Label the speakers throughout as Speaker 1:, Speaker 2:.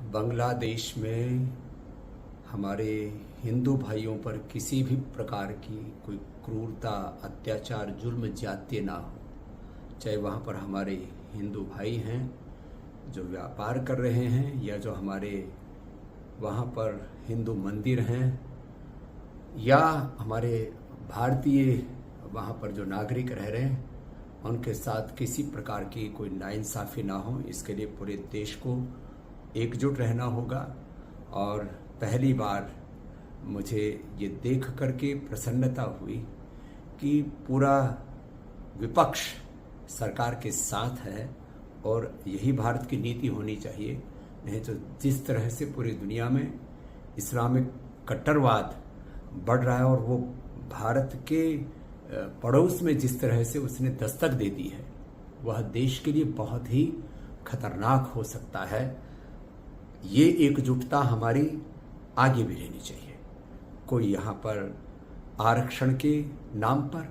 Speaker 1: बांग्लादेश में हमारे हिंदू भाइयों पर किसी भी प्रकार की कोई क्रूरता, अत्याचार, जुल्म, ज्यादती ना हो। चाहे वहाँ पर हमारे हिंदू भाई हैं जो व्यापार कर रहे हैं, या जो हमारे वहाँ पर हिंदू मंदिर हैं, या हमारे भारतीय वहाँ पर जो नागरिक रह रहे हैं, उनके साथ किसी प्रकार की कोई नाइंसाफ़ी ना हो। इसके लिए पूरे देश को एकजुट रहना होगा। और पहली बार मुझे ये देख करके प्रसन्नता हुई कि पूरा विपक्ष सरकार के साथ है, और यही भारत की नीति होनी चाहिए। नहीं तो जिस तरह से पूरी दुनिया में इस्लामिक कट्टरवाद बढ़ रहा है, और वो भारत के पड़ोस में जिस तरह से उसने दस्तक दे दी है, वह देश के लिए बहुत ही खतरनाक हो सकता है। ये एकजुटता हमारी आगे भी रहनी चाहिए। कोई यहाँ पर आरक्षण के नाम पर,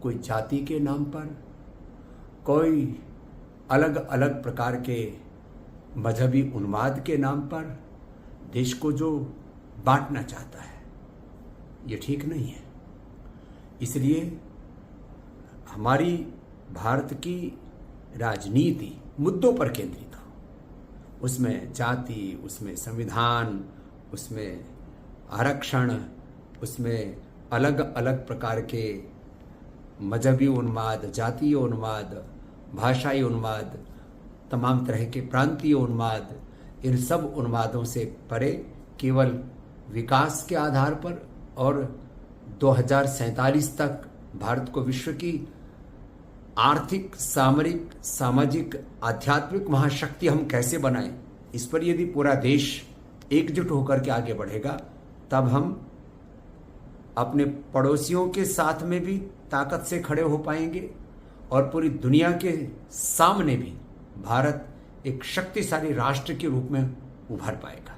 Speaker 1: कोई जाति के नाम पर, कोई अलग अलग प्रकार के मजहबी उन्माद के नाम पर देश को जो बांटना चाहता है, ये ठीक नहीं है। इसलिए हमारी भारत की राजनीति मुद्दों पर केंद्रित हो, उसमें जाति, उसमें संविधान, उसमें आरक्षण, उसमें अलग अलग प्रकार के मजहबी उन्माद, जातीय उन्माद, भाषाई उन्माद, तमाम तरह के प्रांतीय उन्माद, इन सब उन्मादों से परे केवल विकास के आधार पर और 2047 तक भारत को विश्व की आर्थिक, सामरिक, सामाजिक, आध्यात्मिक महाशक्ति हम कैसे बनाएं, इस पर यदि पूरा देश एकजुट होकर के आगे बढ़ेगा, तब हम अपने पड़ोसियों के साथ में भी ताकत से खड़े हो पाएंगे, और पूरी दुनिया के सामने भी भारत एक शक्तिशाली राष्ट्र के रूप में उभर पाएगा।